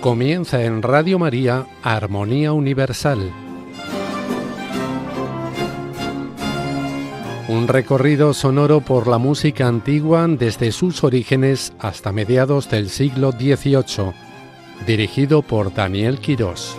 Comienza en Radio María Armonía Universal. Un recorrido sonoro por la música antigua desde sus orígenes hasta mediados del siglo XVIII, dirigido por Daniel Quirós.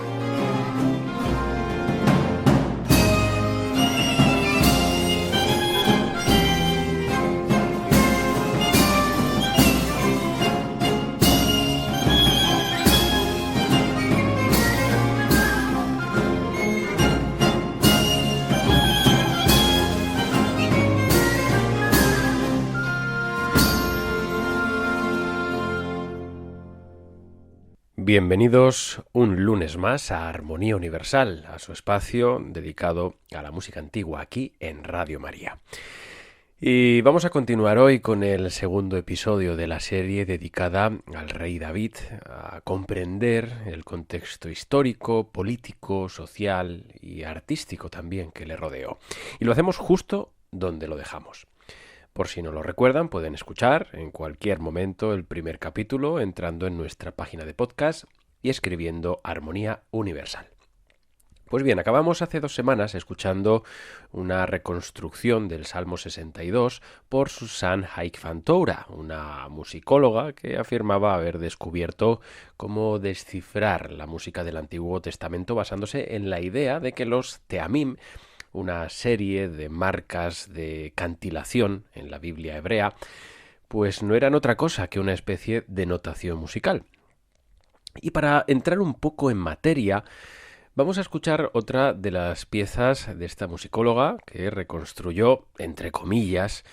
Bienvenidos un lunes más a Armonía Universal, a su espacio dedicado a la música antigua aquí en Radio María. Y vamos a continuar hoy con el segundo episodio de la serie dedicada al rey David, a comprender el contexto histórico, político, social y artístico también que le rodeó. Y lo hacemos justo donde lo dejamos. Por si no lo recuerdan, pueden escuchar en cualquier momento el primer capítulo entrando en nuestra página de podcast y escribiendo Armonía Universal. Pues bien, acabamos hace 2 semanas escuchando una reconstrucción del Salmo 62 por Susan Haig van Toura, una musicóloga que afirmaba haber descubierto cómo descifrar la música del Antiguo Testamento basándose en la idea de que los teamim, una serie de marcas de cantilación en la Biblia hebrea, pues no eran otra cosa que una especie de notación musical. Y para entrar un poco en materia, vamos a escuchar otra de las piezas de esta musicóloga que reconstruyó, entre comillas,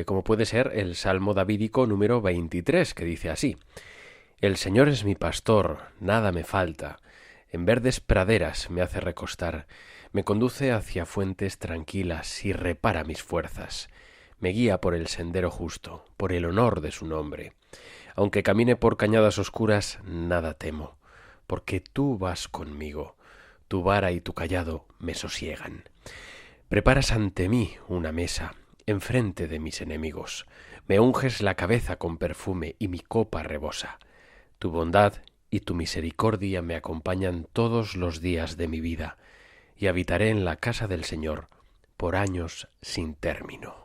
como puede ser el Salmo davídico número 23, que dice así: «El Señor es mi pastor, nada me falta, en verdes praderas me hace recostar, me conduce hacia fuentes tranquilas y repara mis fuerzas. Me guía por el sendero justo, por el honor de su nombre. Aunque camine por cañadas oscuras, nada temo, porque tú vas conmigo. Tu vara y tu cayado me sosiegan. Preparas ante mí una mesa, enfrente de mis enemigos. Me unges la cabeza con perfume y mi copa rebosa. Tu bondad y tu misericordia me acompañan todos los días de mi vida, y habitaré en la casa del Señor por años sin término».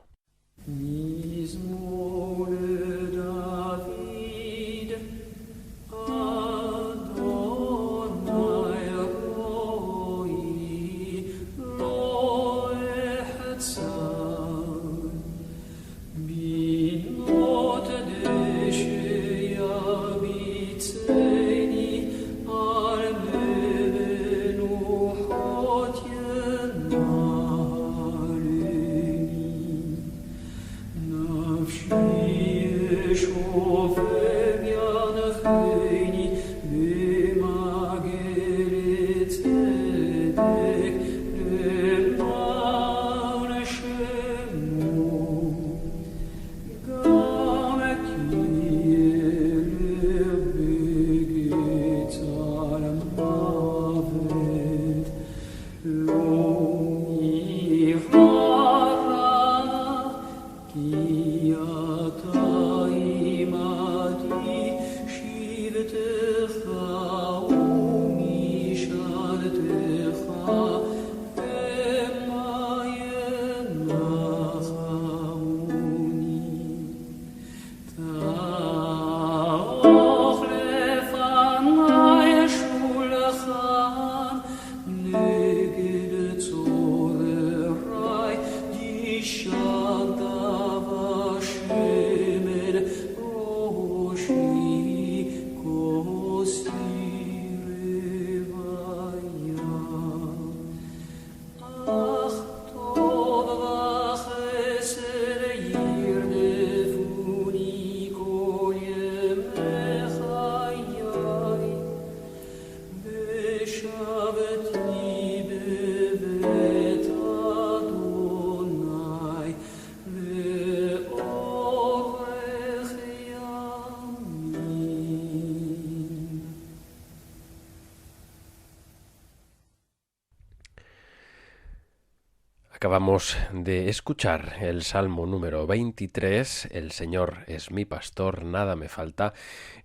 Acabamos de escuchar el Salmo número 23, El Señor es mi pastor, nada me falta,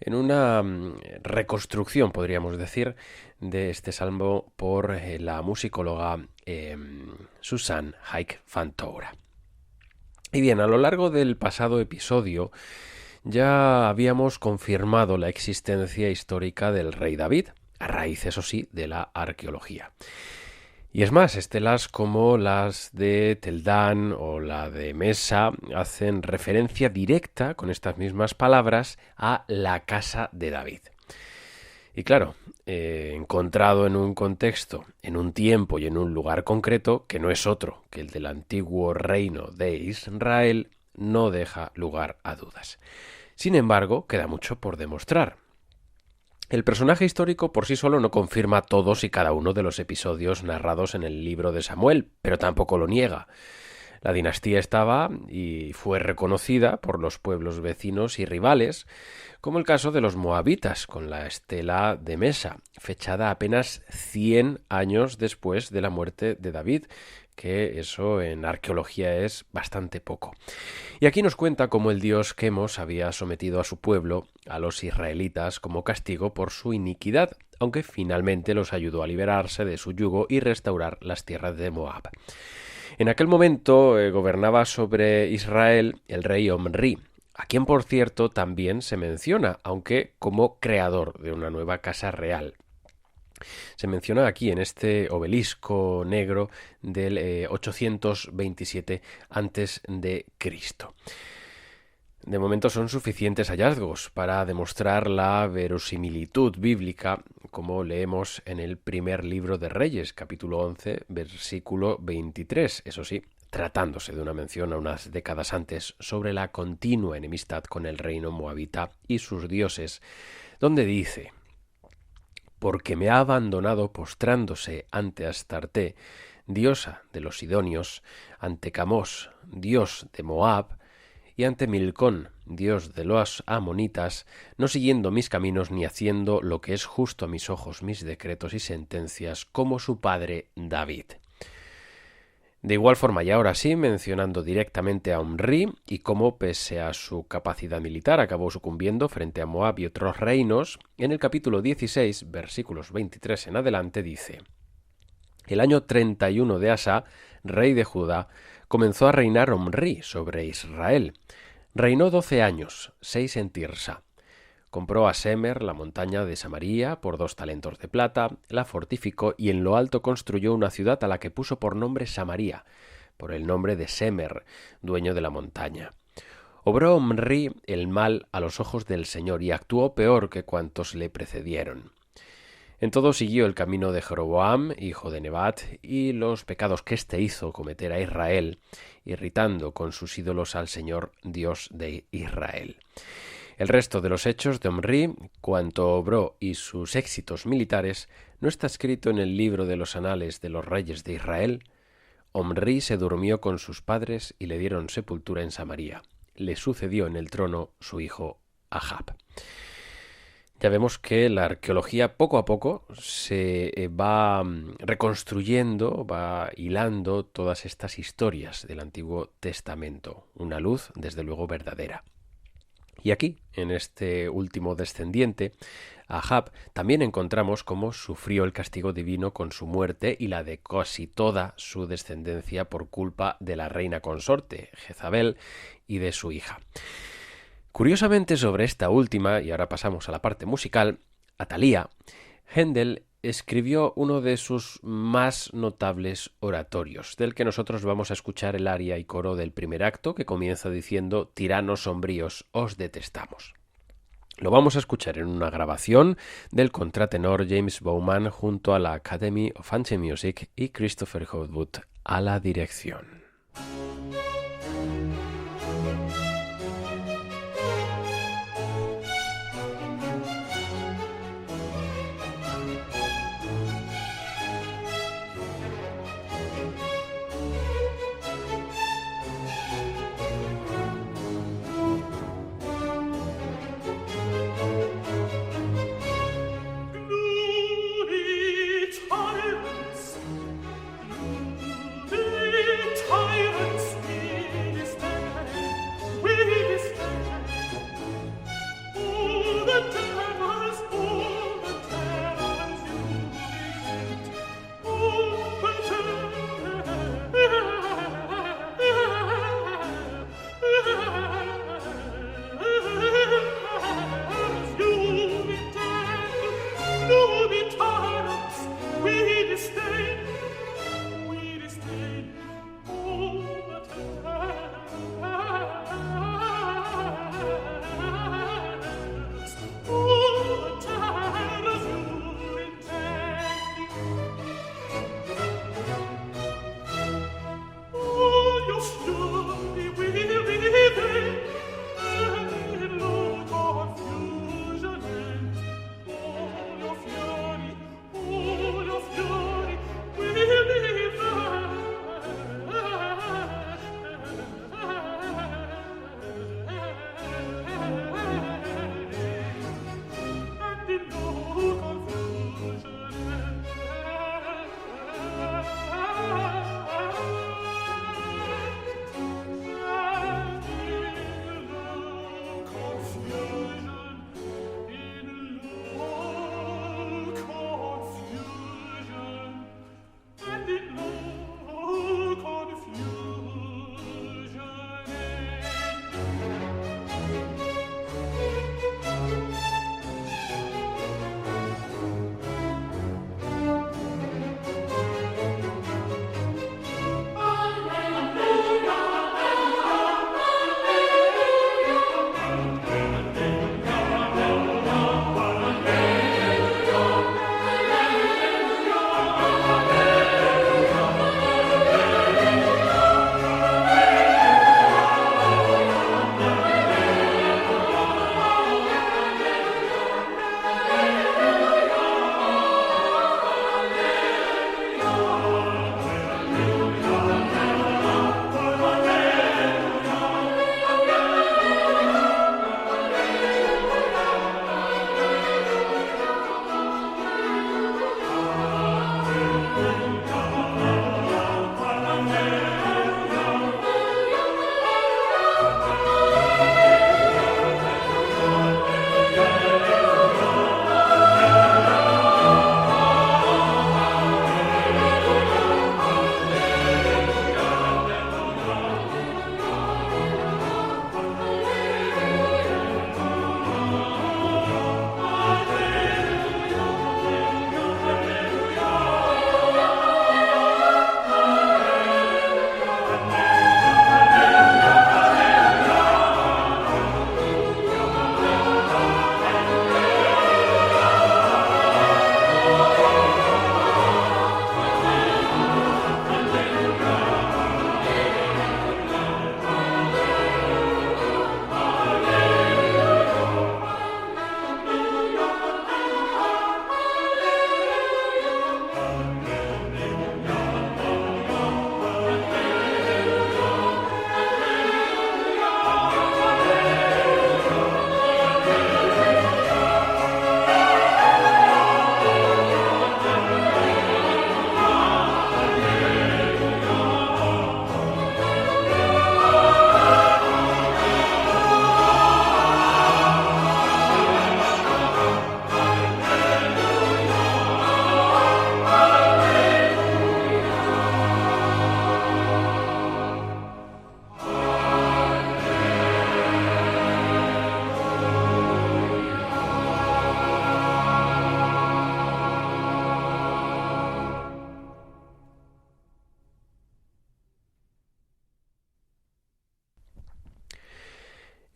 en una reconstrucción, podríamos decir, de este salmo por la musicóloga Susan Haik van Toura. Y bien, a lo largo del pasado episodio ya habíamos confirmado la existencia histórica del rey David, a raíz, eso sí, de la arqueología. Y es más, estelas como las de Teldán o la de Mesa hacen referencia directa, con estas mismas palabras, a la casa de David. Y claro, encontrado en un contexto, en un tiempo y en un lugar concreto, que no es otro que el del antiguo reino de Israel, no deja lugar a dudas. Sin embargo, queda mucho por demostrar. El personaje histórico por sí solo no confirma todos y cada uno de los episodios narrados en el libro de Samuel, pero tampoco lo niega. La dinastía estaba y fue reconocida por los pueblos vecinos y rivales, como el caso de los moabitas, con la estela de Mesa, fechada apenas 100 años después de la muerte de David, que eso en arqueología es bastante poco. Y aquí nos cuenta cómo el dios Quemos había sometido a su pueblo, a los israelitas, como castigo por su iniquidad, aunque finalmente los ayudó a liberarse de su yugo y restaurar las tierras de Moab. En aquel momento gobernaba sobre Israel el rey Omri, a quien por cierto también se menciona, aunque como creador de una nueva casa real. Se menciona aquí en este obelisco negro del 827 a.C. De momento son suficientes hallazgos para demostrar la verosimilitud bíblica, como leemos en el primer libro de Reyes, capítulo 11, versículo 23, eso sí, tratándose de una mención a unas décadas antes sobre la continua enemistad con el reino moabita y sus dioses, donde dice: porque me ha abandonado postrándose ante Astarte, diosa de los sidonios, ante Camos, dios de Moab, y ante Milcón, dios de los amonitas, no siguiendo mis caminos ni haciendo lo que es justo a mis ojos, mis decretos y sentencias, como su padre David. De igual forma, y ahora sí, mencionando directamente a Omri y cómo, pese a su capacidad militar, acabó sucumbiendo frente a Moab y otros reinos, en el capítulo 16, versículos 23 en adelante, dice: el año 31 de Asa, rey de Judá, comenzó a reinar Omri sobre Israel. Reinó 12 años, 6 en Tirsa. Compró a Semer la montaña de Samaria por 2 talentos de plata, la fortificó y en lo alto construyó una ciudad a la que puso por nombre Samaria, por el nombre de Semer, dueño de la montaña. Obró Omri el mal a los ojos del Señor y actuó peor que cuantos le precedieron. En todo siguió el camino de Jeroboam, hijo de Nebat, y los pecados que éste hizo cometer a Israel, irritando con sus ídolos al Señor, Dios de Israel. El resto de los hechos de Omri, cuanto obró y sus éxitos militares, no está escrito en el libro de los anales de los reyes de Israel. Omri se durmió con sus padres y le dieron sepultura en Samaria. Le sucedió en el trono su hijo Ahab. Ya vemos que la arqueología poco a poco se va reconstruyendo, va hilando todas estas historias del Antiguo Testamento. Una luz, desde luego, verdadera. Y aquí, en este último descendiente, Ahab, también encontramos cómo sufrió el castigo divino con su muerte y la de casi toda su descendencia por culpa de la reina consorte, Jezabel, y de su hija. Curiosamente, sobre esta última, y ahora pasamos a la parte musical, Atalía, Händel escribió uno de sus más notables oratorios, del que nosotros vamos a escuchar el aria y coro del primer acto, que comienza diciendo: tiranos sombríos, os detestamos. Lo vamos a escuchar en una grabación del contratenor James Bowman junto a la Academy of Ancient Music y Christopher Hogwood a la dirección.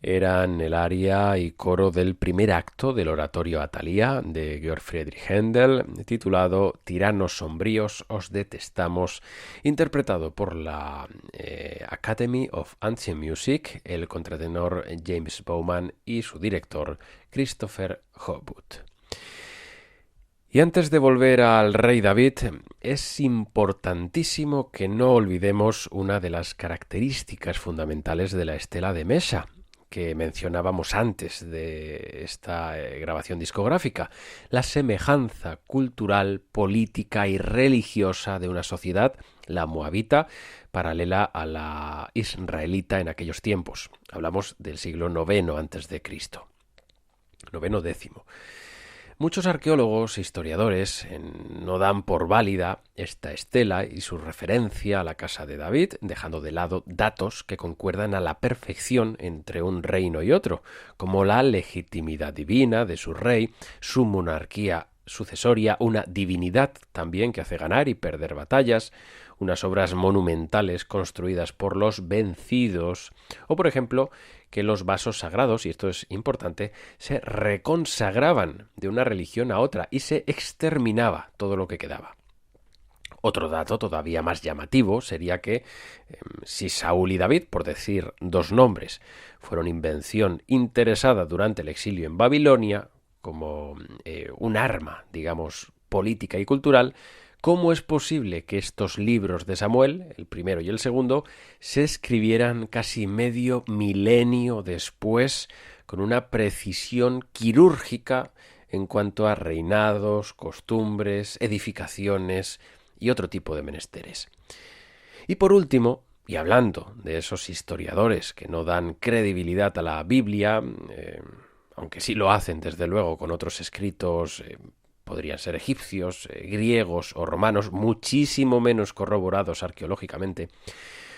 eran el aria y coro del primer acto del oratorio Athalia de Georg Friedrich Händel, titulado Tiranos sombríos, os detestamos, interpretado por la Academy of Ancient Music, el contratenor James Bowman y su director Christopher Hogwood. Y antes de volver al rey David, es importantísimo que no olvidemos una de las características fundamentales de la estela de Mesha, que mencionábamos antes de esta grabación discográfica, la semejanza cultural, política y religiosa de una sociedad, la moabita, paralela a la israelita en aquellos tiempos. Hablamos del siglo IX a.C., IX-X. Muchos arqueólogos e historiadores no dan por válida esta estela y su referencia a la casa de David, dejando de lado datos que concuerdan a la perfección entre un reino y otro, como la legitimidad divina de su rey, su monarquía sucesoria, una divinidad también que hace ganar y perder batallas, unas obras monumentales construidas por los vencidos, o por ejemplo, que los vasos sagrados, y esto es importante, se reconsagraban de una religión a otra y se exterminaba todo lo que quedaba. Otro dato todavía más llamativo sería que si Saúl y David, por decir dos nombres, fueron invención interesada durante el exilio en Babilonia, como un arma, digamos, política y cultural, ¿cómo es posible que estos libros de Samuel, el primero y el segundo, se escribieran casi medio milenio después, con una precisión quirúrgica en cuanto a reinados, costumbres, edificaciones y otro tipo de menesteres? Y por último, y hablando de esos historiadores que no dan credibilidad a la Biblia, aunque sí lo hacen desde luego con otros escritos, podrían ser egipcios, griegos o romanos, muchísimo menos corroborados arqueológicamente,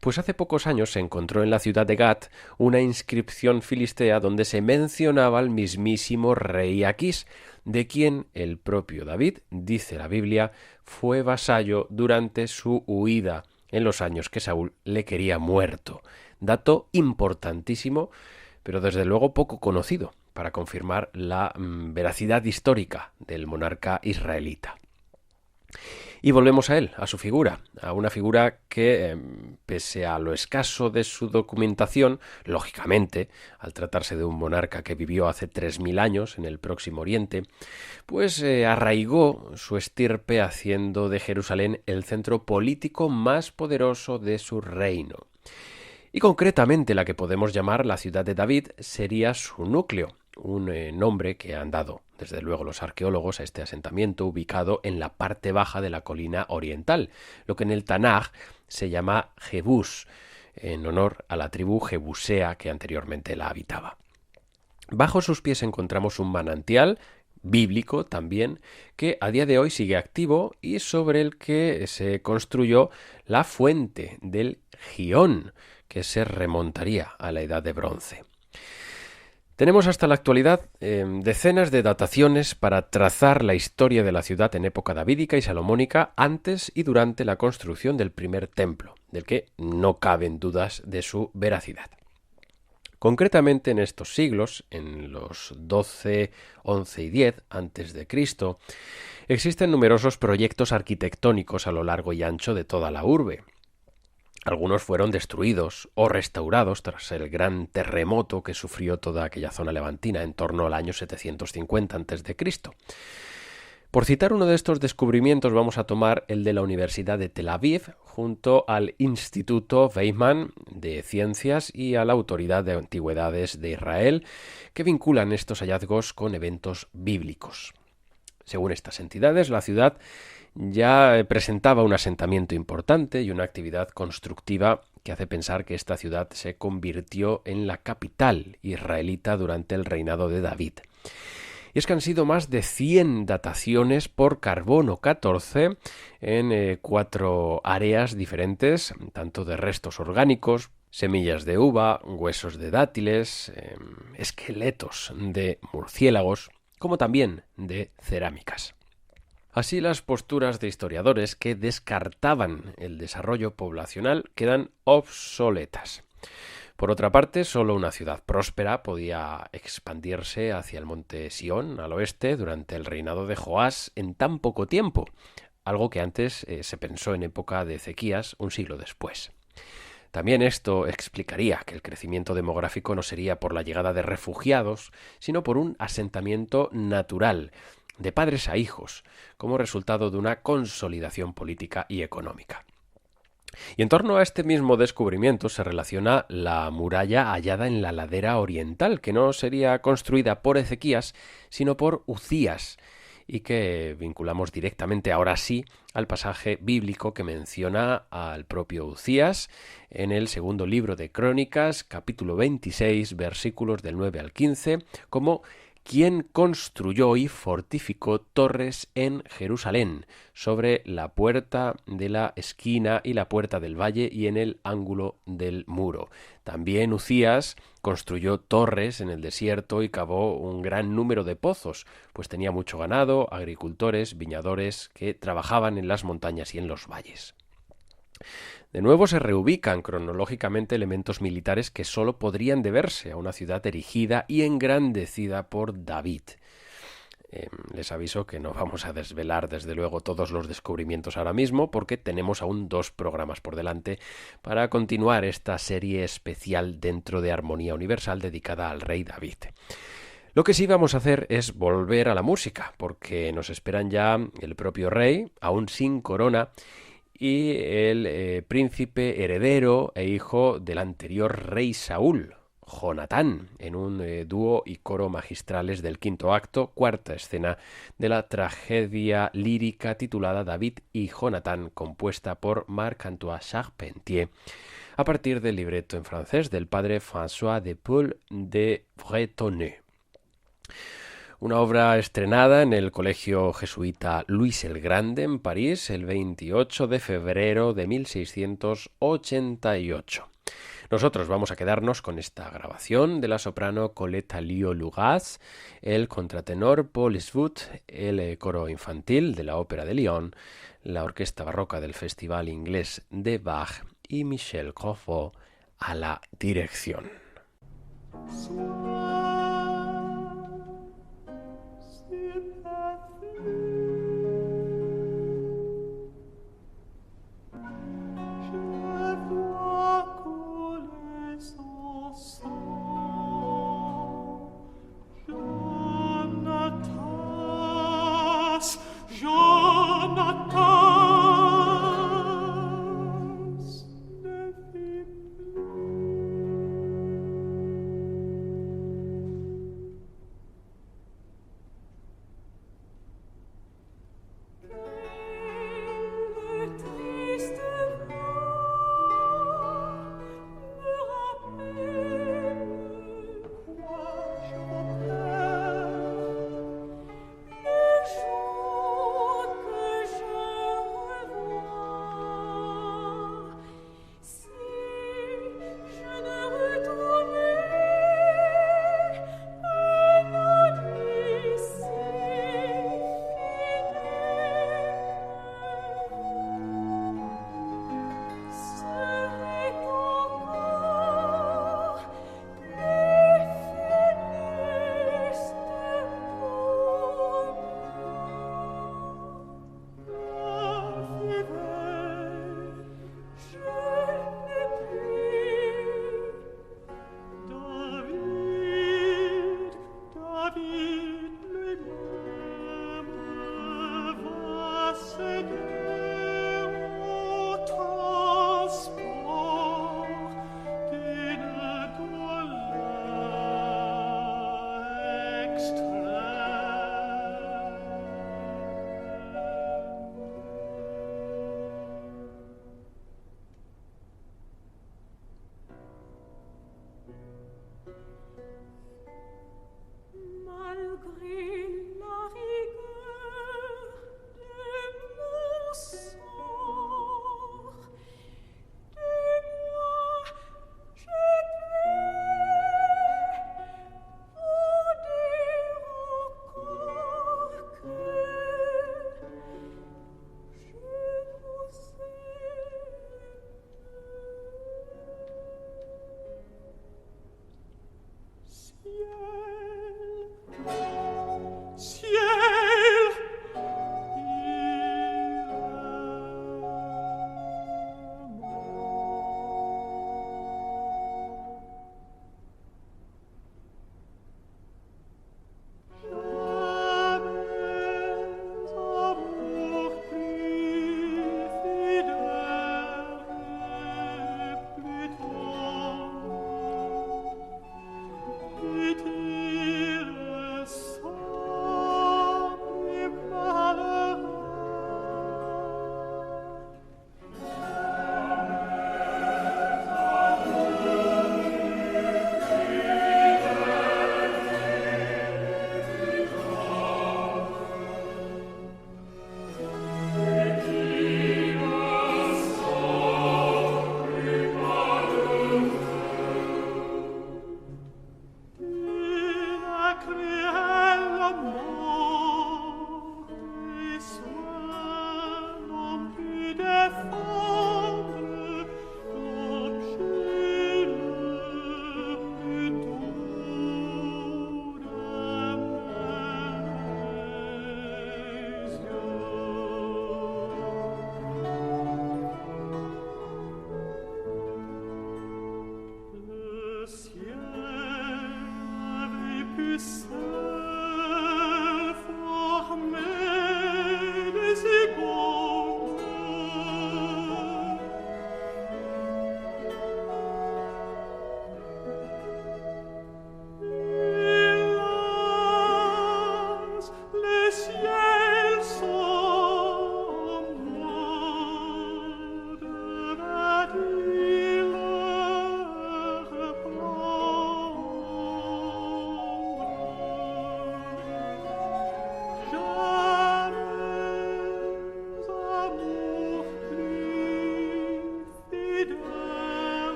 pues hace pocos años se encontró en la ciudad de Gat una inscripción filistea donde se mencionaba al mismísimo rey Aquís, de quien el propio David, dice la Biblia, fue vasallo durante su huida en los años que Saúl le quería muerto. Dato importantísimo, pero desde luego poco conocido, para confirmar la veracidad histórica del monarca israelita. Y volvemos a él, a su figura, a una figura que, pese a lo escaso de su documentación, lógicamente, al tratarse de un monarca que vivió hace 3000 años en el Próximo Oriente, pues arraigó su estirpe haciendo de Jerusalén el centro político más poderoso de su reino. Y concretamente la que podemos llamar la ciudad de David sería su núcleo, un nombre que han dado, desde luego, los arqueólogos a este asentamiento ubicado en la parte baja de la colina oriental, lo que en el Tanaj se llama Jebús, en honor a la tribu jebusea que anteriormente la habitaba. Bajo sus pies encontramos un manantial bíblico también, que a día de hoy sigue activo y sobre el que se construyó la fuente del Gihón, que se remontaría a la Edad de Bronce. Tenemos hasta la actualidad decenas de dataciones para trazar la historia de la ciudad en época davídica y salomónica antes y durante la construcción del primer templo, del que no caben dudas de su veracidad. Concretamente en estos siglos, en los 12, 11 y 10 a.C., existen numerosos proyectos arquitectónicos a lo largo y ancho de toda la urbe. Algunos fueron destruidos o restaurados tras el gran terremoto que sufrió toda aquella zona levantina en torno al año 750 a.C. Por citar uno de estos descubrimientos, vamos a tomar el de la Universidad de Tel Aviv, junto al Instituto Weizmann de Ciencias y a la Autoridad de Antigüedades de Israel, que vinculan estos hallazgos con eventos bíblicos. Según estas entidades, la ciudad ya presentaba un asentamiento importante y una actividad constructiva que hace pensar que esta ciudad se convirtió en la capital israelita durante el reinado de David. Y es que han sido más de 100 dataciones por carbono 14 en 4 áreas diferentes, tanto de restos orgánicos, semillas de uva, huesos de dátiles, esqueletos de murciélagos, como también de cerámicas. Así, las posturas de historiadores que descartaban el desarrollo poblacional quedan obsoletas. Por otra parte, solo una ciudad próspera podía expandirse hacia el monte Sión, al oeste, durante el reinado de Joás en tan poco tiempo, algo que antes se pensó en época de Ezequías, un siglo después. También esto explicaría que el crecimiento demográfico no sería por la llegada de refugiados, sino por un asentamiento natural, de padres a hijos, como resultado de una consolidación política y económica. Y en torno a este mismo descubrimiento se relaciona la muralla hallada en la ladera oriental, que no sería construida por Ezequías, sino por Uzías, y que vinculamos directamente ahora sí al pasaje bíblico que menciona al propio Uzías en el segundo libro de Crónicas, capítulo 26, versículos del 9 al 15, como quien construyó y fortificó torres en Jerusalén, sobre la puerta de la esquina y la puerta del valle y en el ángulo del muro. También Uzías construyó torres en el desierto y cavó un gran número de pozos, pues tenía mucho ganado, agricultores, viñadores que trabajaban en las montañas y en los valles. De nuevo se reubican cronológicamente elementos militares que sólo podrían deberse a una ciudad erigida y engrandecida por David. Les aviso que no vamos a desvelar desde luego todos los descubrimientos ahora mismo, porque tenemos aún 2 programas por delante para continuar esta serie especial dentro de Armonía Universal dedicada al rey David. Lo que sí vamos a hacer es volver a la música, porque nos esperan ya el propio rey, aún sin corona, y el príncipe heredero e hijo del anterior rey Saúl, Jonatán, en un dúo y coro magistrales del quinto acto, cuarta escena de la tragedia lírica titulada David y Jonatán, compuesta por Marc-Antoine Charpentier, a partir del libreto en francés del padre François de Paul de Bretonnet. Una obra estrenada en el colegio jesuita Luis el Grande en París el 28 de febrero de 1688. Nosotros vamos a quedarnos con esta grabación de la soprano Colette Alliot-Lugas, el contratenor Paul Svut, el coro infantil de la Ópera de Lyon, la orquesta barroca del Festival Inglés de Bach y Michel Crawford a la dirección.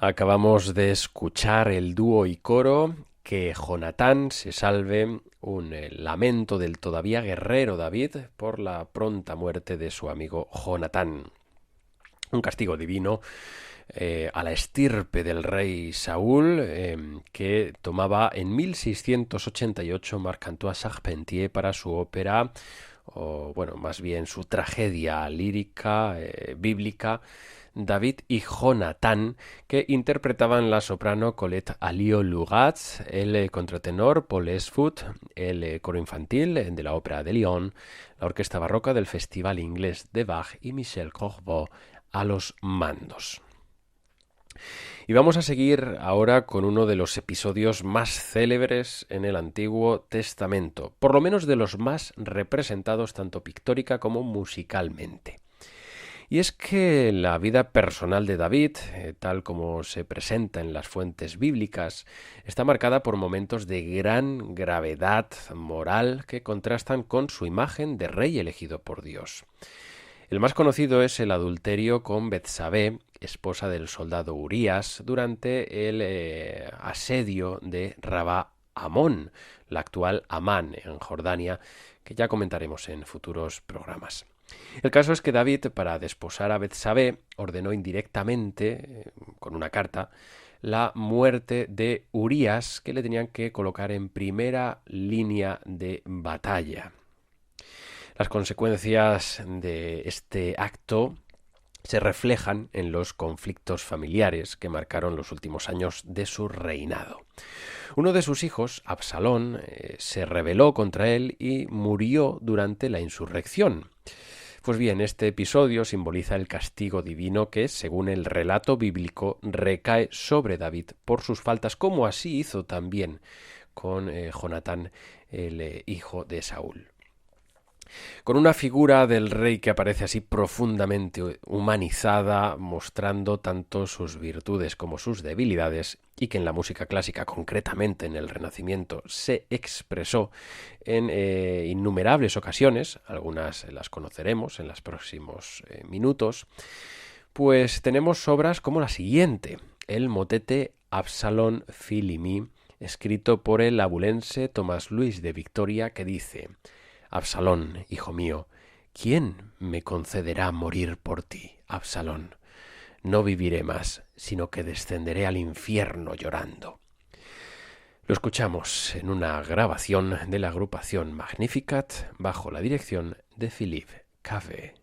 Acabamos de escuchar el dúo y coro Que Jonatán se salve, un lamento del todavía guerrero David por la pronta muerte de su amigo Jonatán. Un castigo divino a la estirpe del rey Saúl que tomaba en 1688 Marc-Antoine Charpentier para su ópera, o bueno, más bien su tragedia lírica bíblica, David y Jonatán, que interpretaban la soprano Colette Alliot-Lugatz, el contratenor Paul Esfoot, el coro infantil de la Ópera de Lyon, la orquesta barroca del Festival Inglés de Bach y Michel Corbeau a los mandos. Y vamos a seguir ahora con uno de los episodios más célebres en el Antiguo Testamento, por lo menos de los más representados tanto pictórica como musicalmente. Y es que la vida personal de David, tal como se presenta en las fuentes bíblicas, está marcada por momentos de gran gravedad moral que contrastan con su imagen de rey elegido por Dios. El más conocido es el adulterio con Betsabé, esposa del soldado Urías, durante el asedio de Rabá Amón, la actual Amán en Jordania, que ya comentaremos en futuros programas. El caso es que David, para desposar a Betsabé, ordenó indirectamente, con una carta, la muerte de Urías, que le tenían que colocar en primera línea de batalla. Las consecuencias de este acto se reflejan en los conflictos familiares que marcaron los últimos años de su reinado. Uno de sus hijos, Absalón, se rebeló contra él y murió durante la insurrección. Pues bien, este episodio simboliza el castigo divino que, según el relato bíblico, recae sobre David por sus faltas, como así hizo también con Jonatán, el hijo de Saúl. Con una figura del rey que aparece así profundamente humanizada, mostrando tanto sus virtudes como sus debilidades, y que en la música clásica, concretamente en el Renacimiento, se expresó en innumerables ocasiones, algunas las conoceremos en los próximos minutos, pues tenemos obras como la siguiente, el motete Absalón Filimi, escrito por el abulense Tomás Luis de Victoria, que dice: Absalón, hijo mío, ¿quién me concederá morir por ti, Absalón? No viviré más, sino que descenderé al infierno llorando. Lo escuchamos en una grabación de la agrupación Magnificat bajo la dirección de Philippe Café.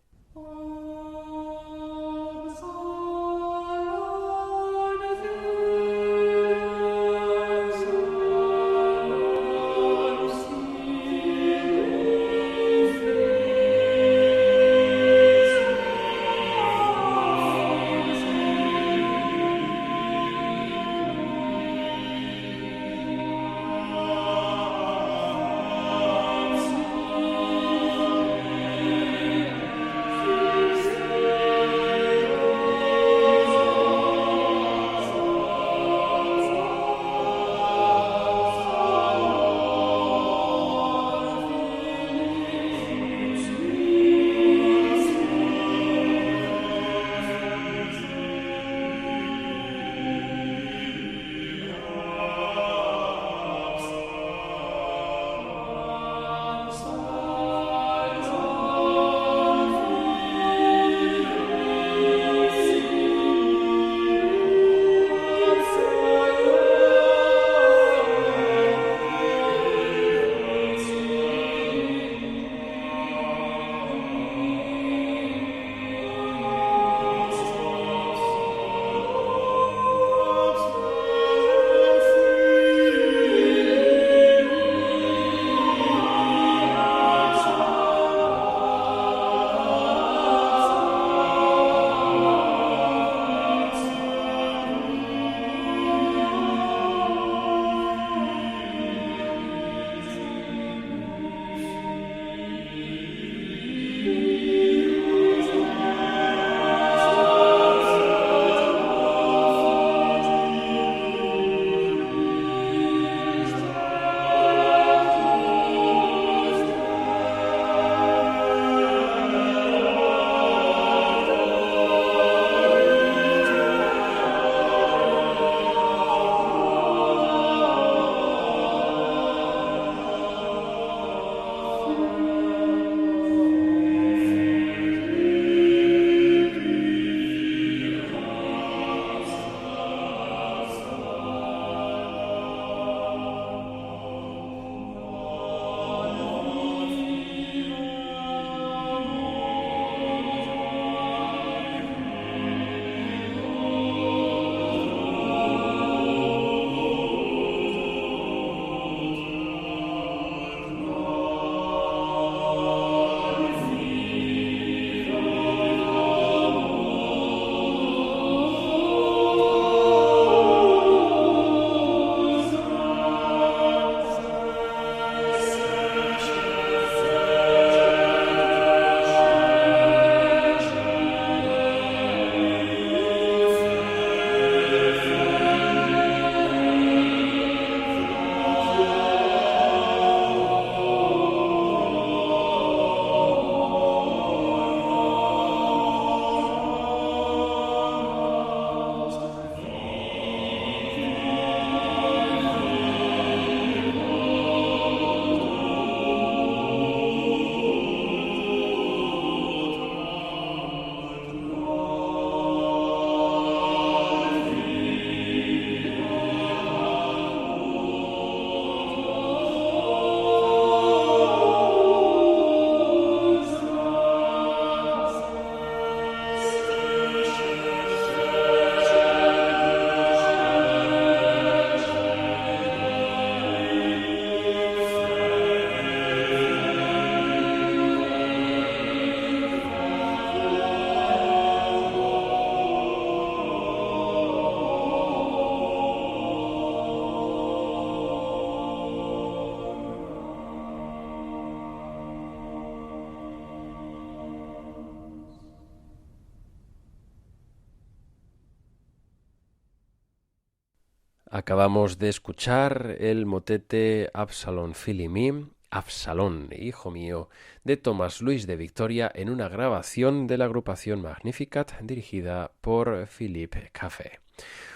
Acabamos de escuchar el motete Absalom Fili Mi, Absalón, hijo mío, de Tomás Luis de Victoria en una grabación de la agrupación Magnificat dirigida por Philippe Café.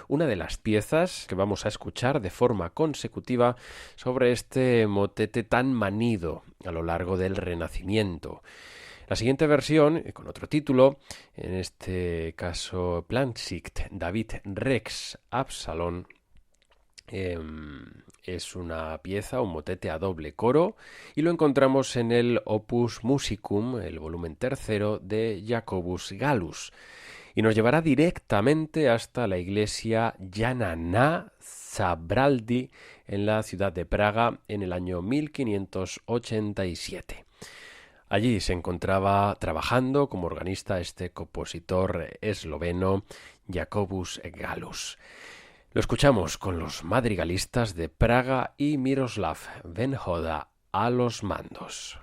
Una de las piezas que vamos a escuchar de forma consecutiva sobre este motete tan manido a lo largo del Renacimiento. La siguiente versión, con otro título, en este caso Plansicht David Rex Absalon, es una pieza, un motete a doble coro, y lo encontramos en el Opus Musicum, el volumen tercero de Jacobus Gallus, y nos llevará directamente hasta la iglesia Jana Zabraldi en la ciudad de Praga en el año 1587. Allí se encontraba trabajando como organista este compositor esloveno Jacobus Gallus. Lo escuchamos con los madrigalistas de Praga y Miroslav Venhoda a los mandos.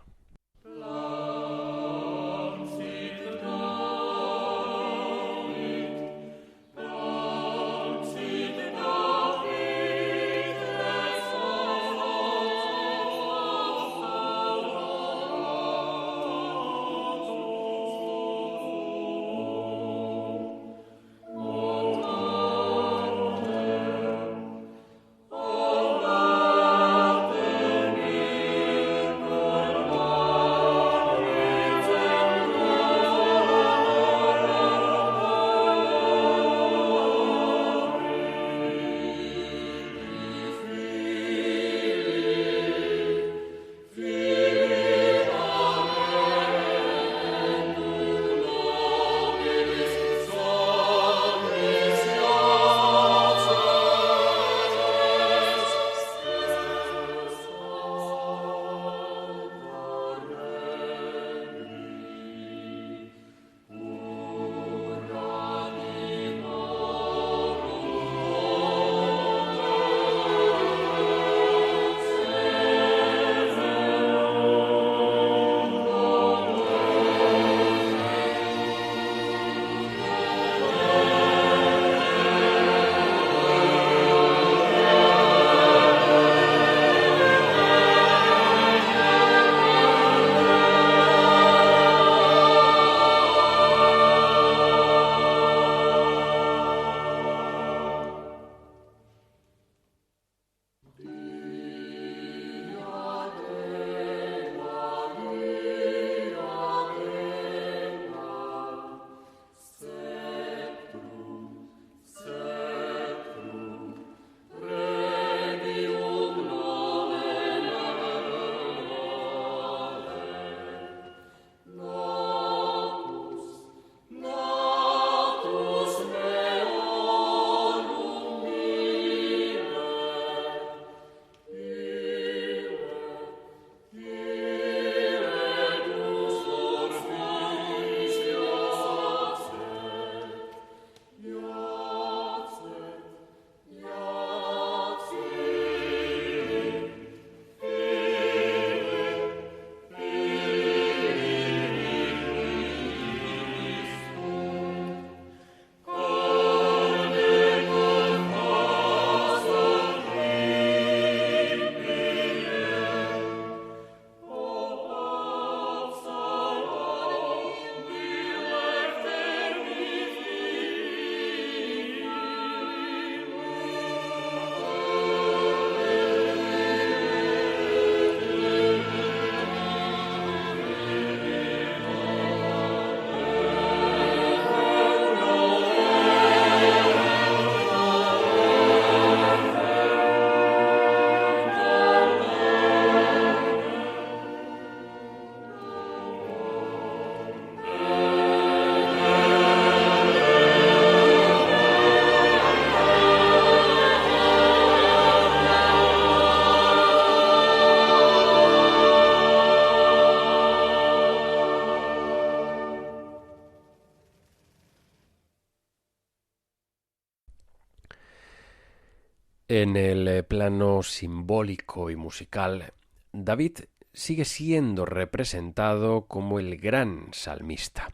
En el plano simbólico y musical, David sigue siendo representado como el gran salmista.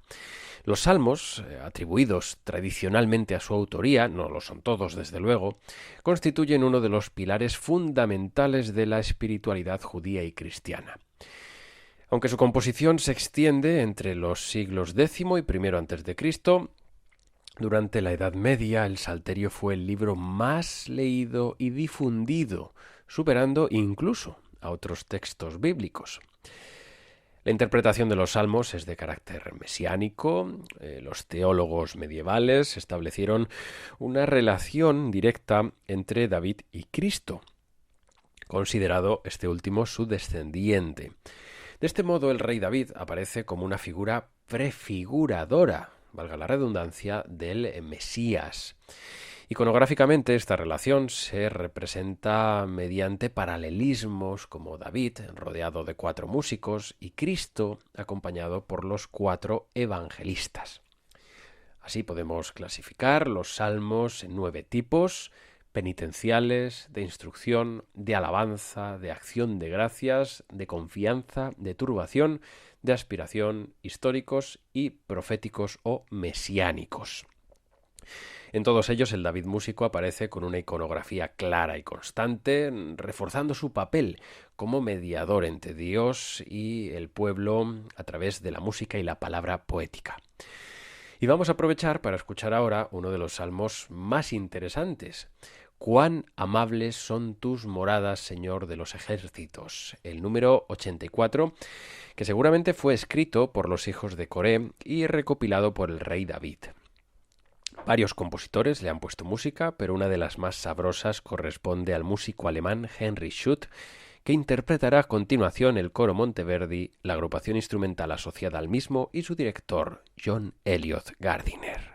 Los salmos, atribuidos tradicionalmente a su autoría, no lo son todos desde luego, constituyen uno de los pilares fundamentales de la espiritualidad judía y cristiana. Aunque su composición se extiende entre los siglos X y I a.C., durante la Edad Media el Salterio fue el libro más leído y difundido, superando incluso a otros textos bíblicos. La interpretación de los salmos es de carácter mesiánico. Los teólogos medievales establecieron una relación directa entre David y Cristo, considerado este último su descendiente. De este modo, el rey David aparece como una figura prefiguradora, valga la redundancia, del Mesías. Iconográficamente, esta relación se representa mediante paralelismos, como David rodeado de 4 músicos y Cristo acompañado por los 4 evangelistas. Así podemos clasificar los salmos en 9 tipos: penitenciales, de instrucción, de alabanza, de acción de gracias, de confianza, de turbación, de aspiración, históricos y proféticos o mesiánicos. En todos ellos el David músico aparece con una iconografía clara y constante, reforzando su papel como mediador entre Dios y el pueblo a través de la música y la palabra poética. Y vamos a aprovechar para escuchar ahora uno de los salmos más interesantes. «Cuán amables son tus moradas, Señor de los ejércitos», el número 84, que seguramente fue escrito por los hijos de Coré y recopilado por el rey David. Varios compositores le han puesto música, pero una de las más sabrosas corresponde al músico alemán Heinrich Schütt, que interpretará a continuación el coro Monteverdi, la agrupación instrumental asociada al mismo y su director, John Eliot Gardiner.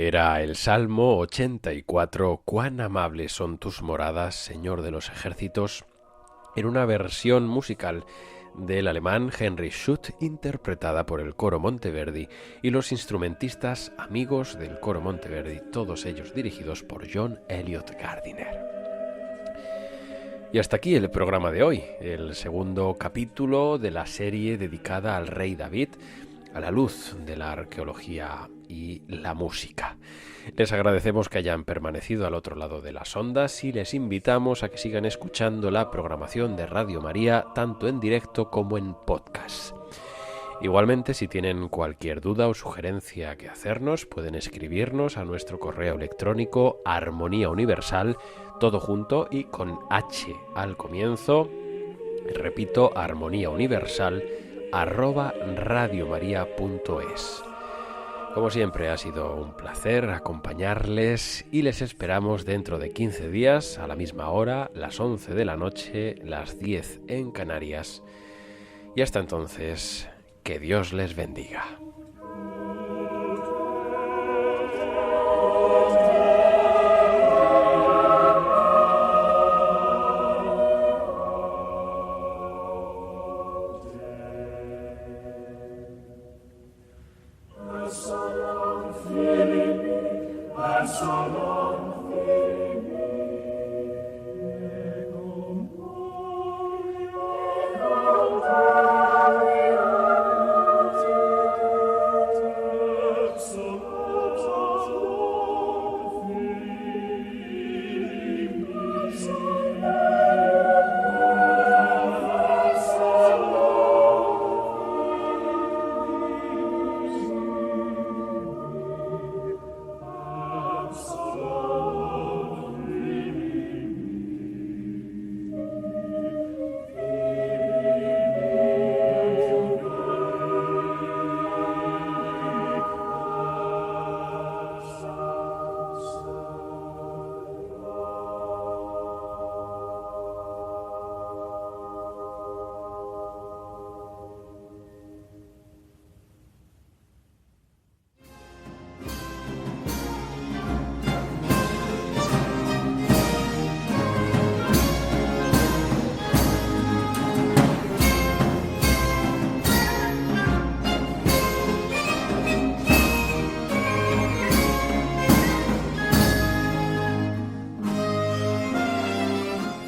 Era el Salmo 84, «Cuán amables son tus moradas, Señor de los ejércitos», en una versión musical del alemán Heinrich Schütt, interpretada por el Coro Monteverdi y los instrumentistas amigos del Coro Monteverdi, todos ellos dirigidos por John Eliot Gardiner. Y hasta aquí el programa de hoy, el segundo capítulo de la serie dedicada al rey David, a la luz de la arqueología y la música. Les agradecemos que hayan permanecido al otro lado de las ondas y les invitamos a que sigan escuchando la programación de Radio María tanto en directo como en podcast. Igualmente, si tienen cualquier duda o sugerencia que hacernos, pueden escribirnos a nuestro correo electrónico armoniauniversal, todo junto y con H al comienzo, repito, armoniauniversal@radiomaria.es. Como siempre, ha sido un placer acompañarles y les esperamos dentro de 15 días a la misma hora, las 11 de la noche, las 10 en Canarias. Y hasta entonces, que Dios les bendiga.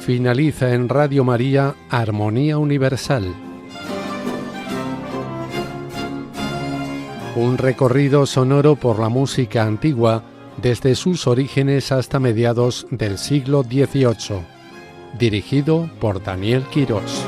finaliza en Radio María Armonía Universal. Un recorrido sonoro por la música antigua desde sus orígenes hasta mediados del siglo XVIII, dirigido por Daniel Quirós.